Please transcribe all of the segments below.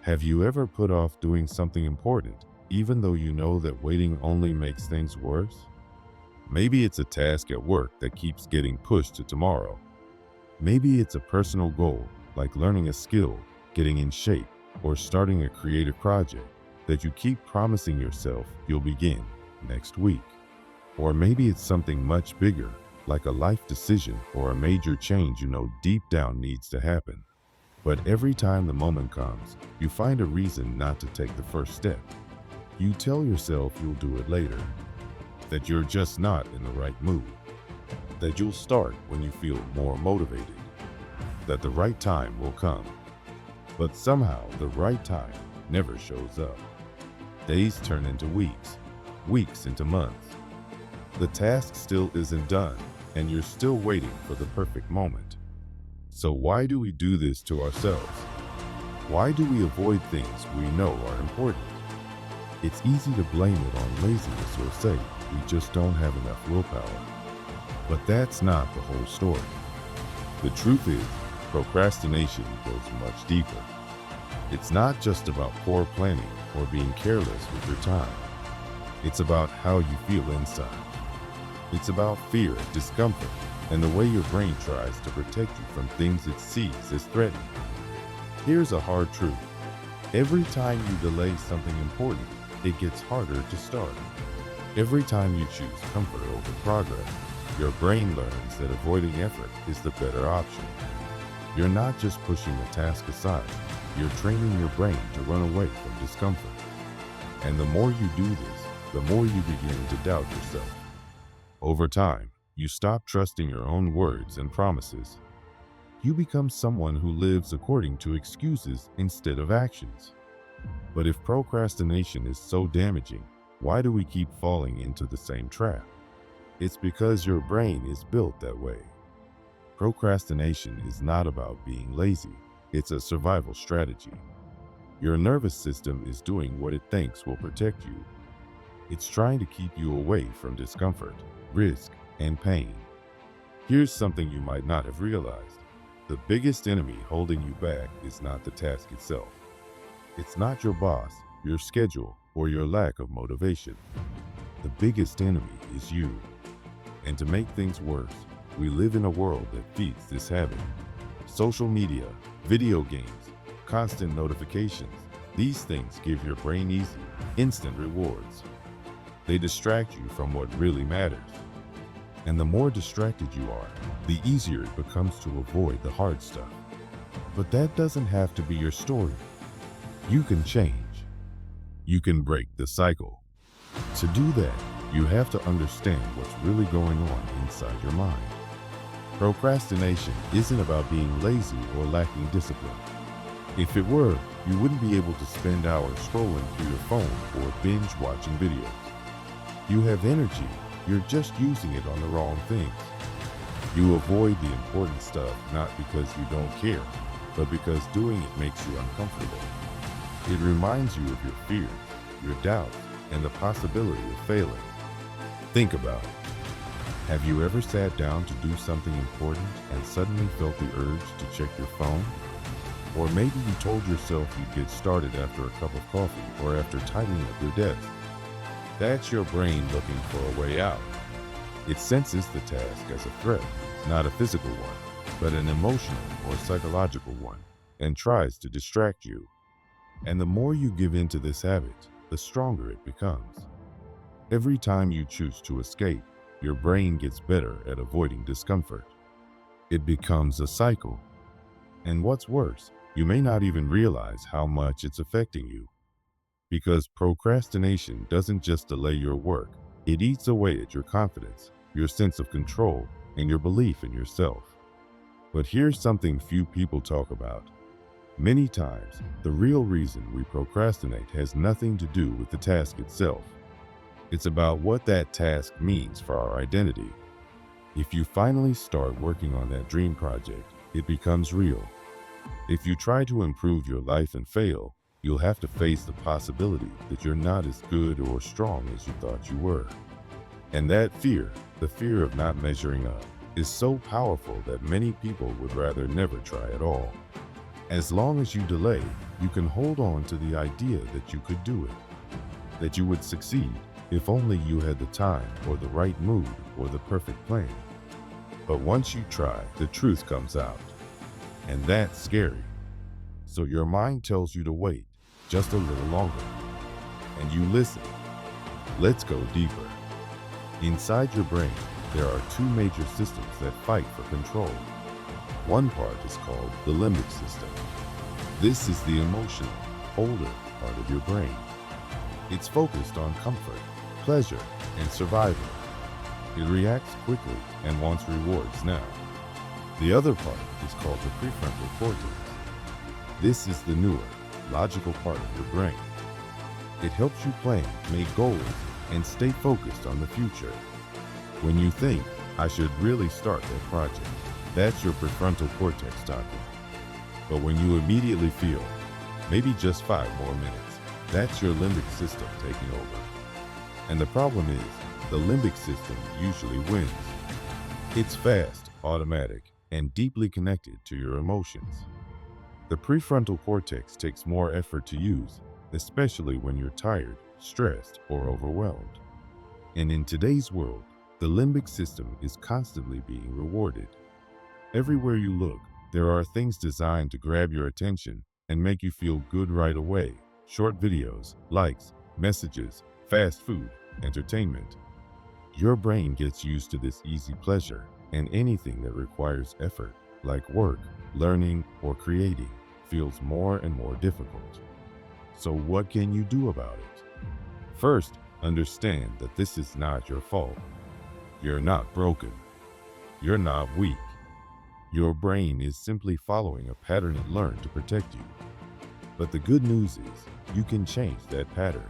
Have you ever put off doing something important, even though you know that waiting only makes things worse? Maybe it's a task at work that keeps getting pushed to tomorrow. Maybe it's a personal goal, like learning a skill, getting in shape, or starting a creative project that you keep promising yourself you'll begin next week. Or maybe it's something much bigger, like a life decision or a major change you know deep down needs to happen. But every time the moment comes, you find a reason not to take the first step. You tell yourself you'll do it later, that you're just not in the right mood, that you'll start when you feel more motivated, that the right time will come. But somehow the right time never shows up. Days turn into weeks, weeks into months. The task still isn't done, and you're still waiting for the perfect moment. So why do we do this to ourselves? Why do we avoid things we know are important? It's easy to blame it on laziness or say we just don't have enough willpower. But that's not the whole story. The truth is, procrastination goes much deeper. It's not just about poor planning or being careless with your time. It's about how you feel inside. It's about fear, discomfort, and the way your brain tries to protect you from things it sees as threatening. Here's a hard truth. Every time you delay something important, it gets harder to start. Every time you choose comfort over progress, your brain learns that avoiding effort is the better option. You're not just pushing the task aside, you're training your brain to run away from discomfort. And the more you do this, the more you begin to doubt yourself. Over time, you stop trusting your own words and promises. You become someone who lives according to excuses instead of actions. But if procrastination is so damaging, why do we keep falling into the same trap? It's because your brain is built that way. Procrastination is not about being lazy. It's a survival strategy. Your nervous system is doing what it thinks will protect you. It's trying to keep you away from discomfort, risk, and pain. Here's something you might not have realized. The biggest enemy holding you back is not the task itself. It's not your boss, your schedule, or your lack of motivation. The biggest enemy is you. And to make things worse, we live in a world that feeds this habit. Social media, video games, constant notifications, these things give your brain easy, instant rewards. They distract you from what really matters. And the more distracted you are, the easier it becomes to avoid the hard stuff. But that doesn't have to be your story. You can change. You can break the cycle. To do that, you have to understand what's really going on inside your mind. Procrastination isn't about being lazy or lacking discipline. If it were, you wouldn't be able to spend hours scrolling through your phone or binge watching videos. You have energy, you're just using it on the wrong things. You avoid the important stuff not because you don't care, but because doing it makes you uncomfortable. It reminds you of your fears, your doubts, and the possibility of failing. Think about it. Have you ever sat down to do something important and suddenly felt the urge to check your phone? Or maybe you told yourself you'd get started after a cup of coffee or after tidying up your desk. That's your brain looking for a way out. It senses the task as a threat, not a physical one, but an emotional or psychological one, and tries to distract you. And the more you give in to this habit, the stronger it becomes. Every time you choose to escape, your brain gets better at avoiding discomfort. It becomes a cycle. And what's worse, you may not even realize how much it's affecting you. Because procrastination doesn't just delay your work, it eats away at your confidence, your sense of control, and your belief in yourself. But here's something few people talk about. Many times, the real reason we procrastinate has nothing to do with the task itself. It's about what that task means for our identity. If you finally start working on that dream project, it becomes real. If you try to improve your life and fail, you'll have to face the possibility that you're not as good or strong as you thought you were. And that fear, the fear of not measuring up, is so powerful that many people would rather never try at all. As long as you delay, You can hold on to the idea that you could do it, that you would succeed if only you had the time or the right mood or the perfect plan. But once you try, the truth comes out. And that's scary. So your mind tells you to wait just a little longer. And you listen. Let's go deeper. Inside your brain, there are two major systems that fight for control. One part is called the limbic system. This is the emotional, older part of your brain. It's focused on comfort, pleasure, and survival. It reacts quickly and wants rewards now. The other part is called the prefrontal cortex. This is the newer, logical part of your brain. It helps you plan, make goals, and stay focused on the future. When you think, I should really start that project, that's your prefrontal cortex talking. But when you immediately feel, maybe just 5 more minutes, that's your limbic system taking over. And the problem is, the limbic system usually wins. It's fast, automatic, and deeply connected to your emotions. The prefrontal cortex takes more effort to use, especially when you're tired, stressed, or overwhelmed. And in today's world, the limbic system is constantly being rewarded. Everywhere you look, there are things designed to grab your attention and make you feel good right away. Short videos, likes, messages, fast food, entertainment. Your brain gets used to this easy pleasure, and anything that requires effort, like work, learning, or creating, feels more and more difficult. So what can you do about it? First, understand that this is not your fault. You're not broken. You're not weak. Your brain is simply following a pattern it learned to protect you. But the good news is, you can change that pattern.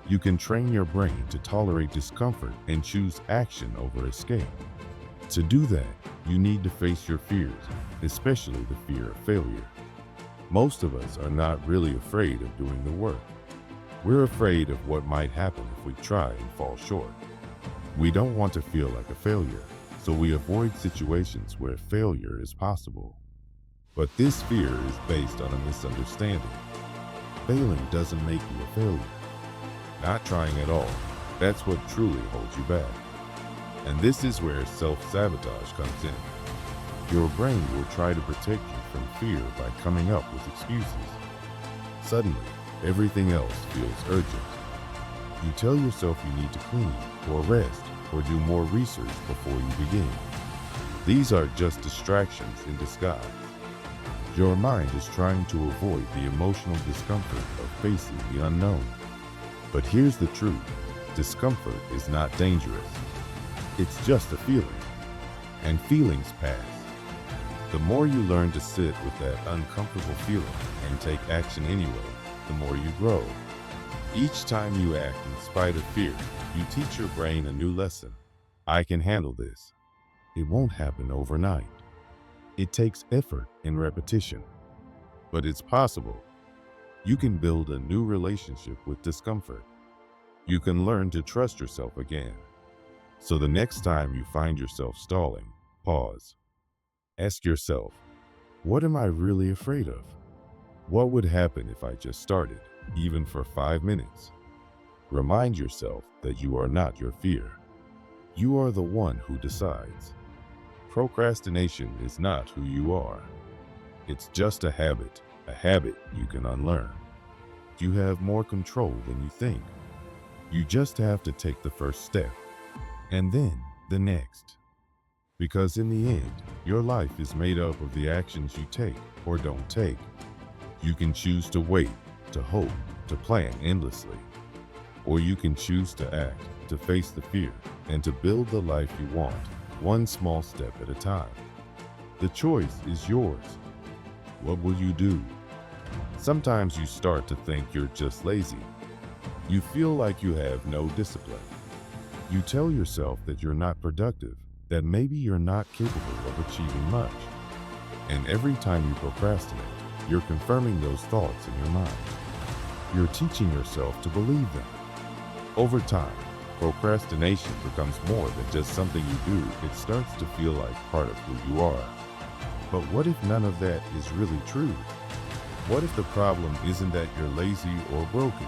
You can train your brain to tolerate discomfort and choose action over escape. To do that, you need to face your fears, especially the fear of failure. Most of us are not really afraid of doing the work. We're afraid of what might happen if we try and fall short. We don't want to feel like a failure, so we avoid situations where failure is possible. But this fear is based on a misunderstanding. Failing doesn't make you a failure. Not trying at all, that's what truly holds you back. And this is where self-sabotage comes in. Your brain will try to protect you from fear by coming up with excuses. Suddenly, everything else feels urgent. You tell yourself you need to clean, or rest, or do more research before you begin. These are just distractions in disguise. Your mind is trying to avoid the emotional discomfort of facing the unknown. But here's the truth. Discomfort is not dangerous. It's just a feeling. And feelings pass. The more you learn to sit with that uncomfortable feeling and take action anyway, the more you grow. Each time you act in spite of fear, you teach your brain a new lesson. I can handle this. It won't happen overnight. It takes effort and repetition. But it's possible. You can build a new relationship with discomfort. You can learn to trust yourself again. So the next time you find yourself stalling, pause. Ask yourself, what am I really afraid of? What would happen if I just started, even for 5 minutes? Remind yourself that you are not your fear. You are the one who decides. Procrastination is not who you are. It's just a habit you can unlearn. You have more control than you think. You just have to take the first step, and then the next. Because in the end, your life is made up of the actions you take or don't take. You can choose to wait, to hope, to plan endlessly. Or you can choose to act, to face the fear, and to build the life you want, one small step at a time. The choice is yours. What will you do? Sometimes you start to think you're just lazy. You feel like you have no discipline. You tell yourself that you're not productive, that maybe you're not capable of achieving much. And every time you procrastinate, you're confirming those thoughts in your mind. You're teaching yourself to believe them. Over time, procrastination becomes more than just something you do. It starts to feel like part of who you are. But what if none of that is really true? What if the problem isn't that you're lazy or broken?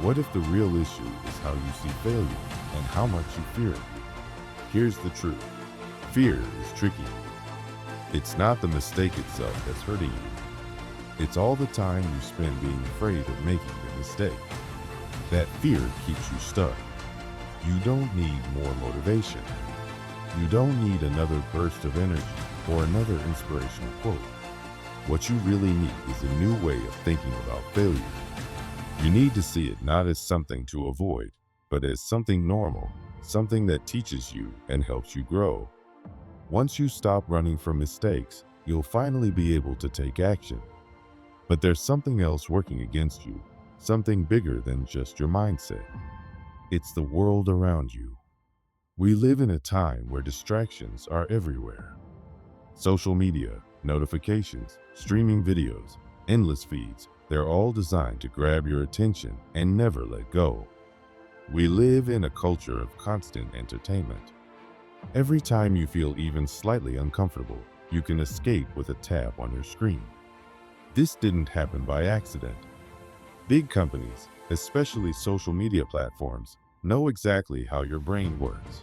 What if the real issue is how you see failure and how much you fear it? Here's the truth. Fear is tricky. It's not the mistake itself that's hurting you. It's all the time you spend being afraid of making the mistake. That fear keeps you stuck. You don't need more motivation. You don't need another burst of energy or another inspirational quote. What you really need is a new way of thinking about failure. You need to see it not as something to avoid, but as something normal, something that teaches you and helps you grow. Once you stop running from mistakes, you'll finally be able to take action. But there's something else working against you, something bigger than just your mindset. It's the world around you. We live in a time where distractions are everywhere. Social media, notifications, streaming videos, endless feeds, they're all designed to grab your attention and never let go. We live in a culture of constant entertainment. Every time you feel even slightly uncomfortable, you can escape with a tap on your screen. This didn't happen by accident. Big companies, especially social media platforms, know exactly how your brain works.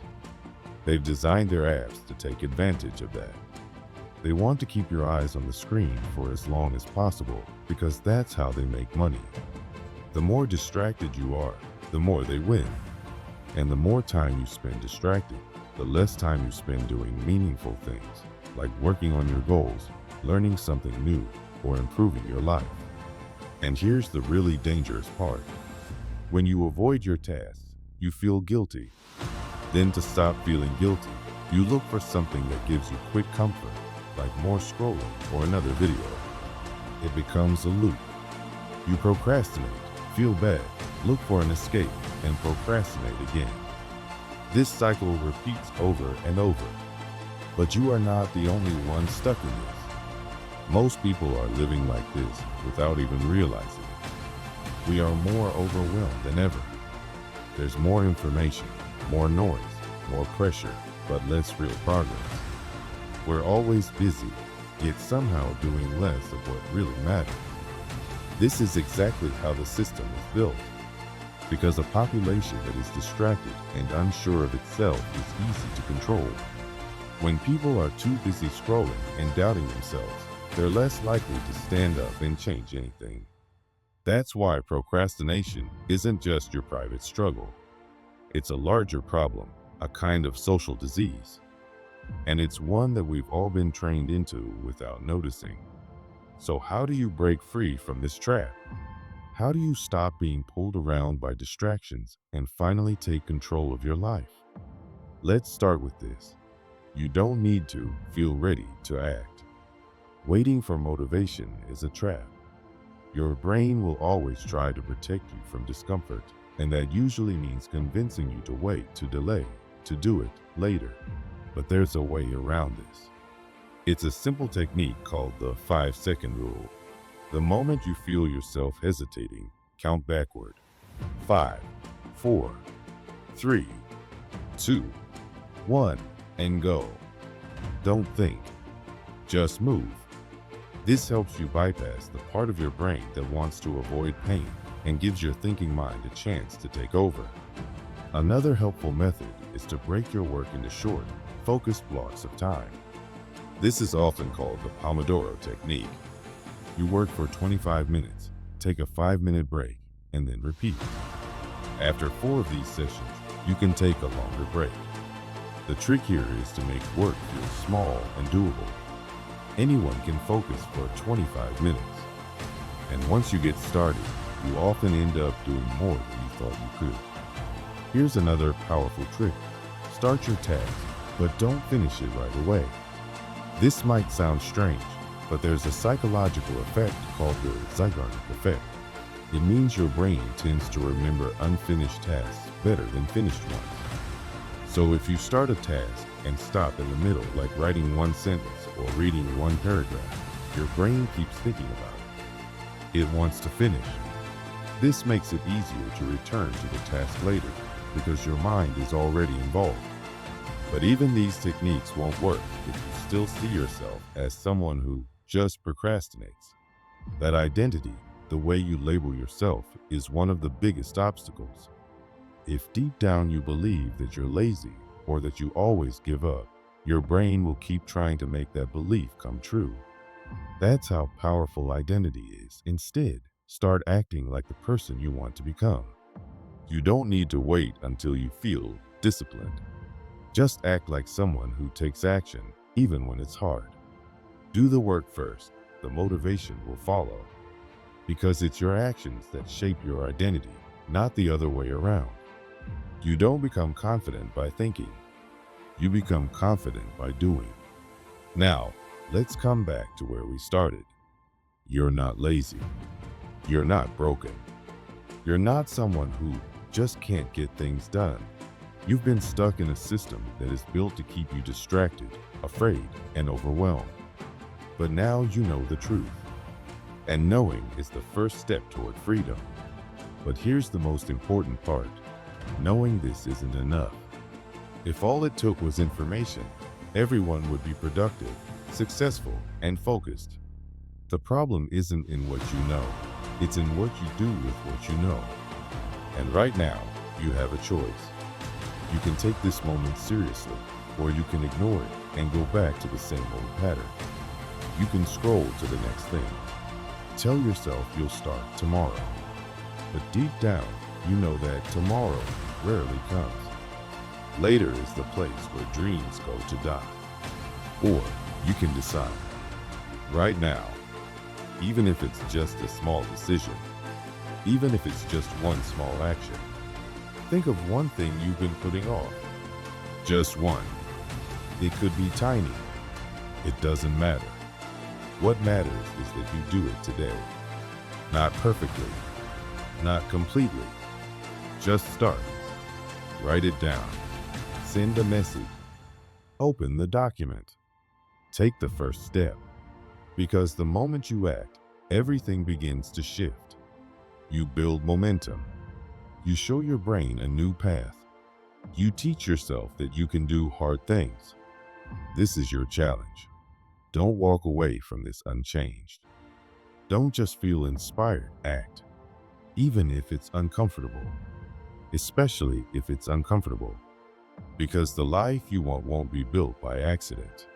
They've designed their apps to take advantage of that. They want to keep your eyes on the screen for as long as possible because that's how they make money. The more distracted you are, the more they win. And the more time you spend distracted, the less time you spend doing meaningful things, like working on your goals, learning something new, or improving your life. And here's the really dangerous part. When you avoid your tasks, you feel guilty. Then to stop feeling guilty, you look for something that gives you quick comfort, like more scrolling or another video. It becomes a loop. You procrastinate, feel bad, look for an escape, and procrastinate again. This cycle repeats over and over. But you are not the only one stuck in this. Most people are living like this without even realizing it. We are more overwhelmed than ever. There's more information, more noise, more pressure, but less real progress. We're always busy, yet somehow doing less of what really matters. This is exactly how the system is built. Because a population that is distracted and unsure of itself is easy to control. When people are too busy scrolling and doubting themselves, they're less likely to stand up and change anything. That's why procrastination isn't just your private struggle. It's a larger problem, a kind of social disease. And it's one that we've all been trained into without noticing. So how do you break free from this trap? How do you stop being pulled around by distractions and finally take control of your life? Let's start with this. You don't need to feel ready to act. Waiting for motivation is a trap. Your brain will always try to protect you from discomfort, and that usually means convincing you to wait, to delay, to do it later. But there's a way around this. It's a simple technique called the 5-second rule. The moment you feel yourself hesitating, count backward. 5, 4, 3, 2, 1, and go. Don't think. Just move. This helps you bypass the part of your brain that wants to avoid pain and gives your thinking mind a chance to take over. Another helpful method is to break your work into short, focused blocks of time. This is often called the Pomodoro technique. You work for 25 minutes, take a 5-minute break, and then repeat. After 4 of these sessions, you can take a longer break. The trick here is to make work feel small and doable. Anyone can focus for 25 minutes. And once you get started, you often end up doing more than you thought you could. Here's another powerful trick. Start your task, but don't finish it right away. This might sound strange, but there's a psychological effect called the Psyphos effect. It means your brain tends to remember unfinished tasks better than finished ones. So if you start a task and stop in the middle, like writing one sentence or reading one paragraph, your brain keeps thinking about it. It wants to finish. This makes it easier to return to the task later because your mind is already involved. But even these techniques won't work if you still see yourself as someone who just procrastinates. That identity, the way you label yourself, is one of the biggest obstacles. If deep down you believe that you're lazy or that you always give up, your brain will keep trying to make that belief come true. That's how powerful identity is. Instead, start acting like the person you want to become. You don't need to wait until you feel disciplined. Just act like someone who takes action, even when it's hard. Do the work first. The motivation will follow. Because it's your actions that shape your identity, not the other way around. You don't become confident by thinking. You become confident by doing. Now, let's come back to where we started. You're not lazy. You're not broken. You're not someone who just can't get things done. You've been stuck in a system that is built to keep you distracted, afraid, and overwhelmed. But now you know the truth. And knowing is the first step toward freedom. But here's the most important part. Knowing this isn't enough. If all it took was information, everyone would be productive, successful, and focused. The problem isn't in what you know. It's in what you do with what you know. And right now, you have a choice. You can take this moment seriously, or you can ignore it and go back to the same old pattern. You can scroll to the next thing. Tell yourself you'll start tomorrow. But deep down, you know that tomorrow rarely comes. Later is the place where dreams go to die. Or you can decide right now, even if it's just a small decision, even if it's just one small action. Think of one thing you've been putting off. Just one. It could be tiny. It doesn't matter. What matters is that you do it today. Not perfectly, not completely. Just start. Write it down. Send a message. Open the document. Take the first step. Because the moment you act, everything begins to shift. You build momentum. You show your brain a new path. You teach yourself that you can do hard things. This is your challenge. Don't walk away from this unchanged. Don't just feel inspired, act. Even if it's uncomfortable. Especially if it's uncomfortable. Because the life you want won't be built by accident.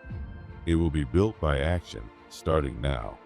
It will be built by action, starting now.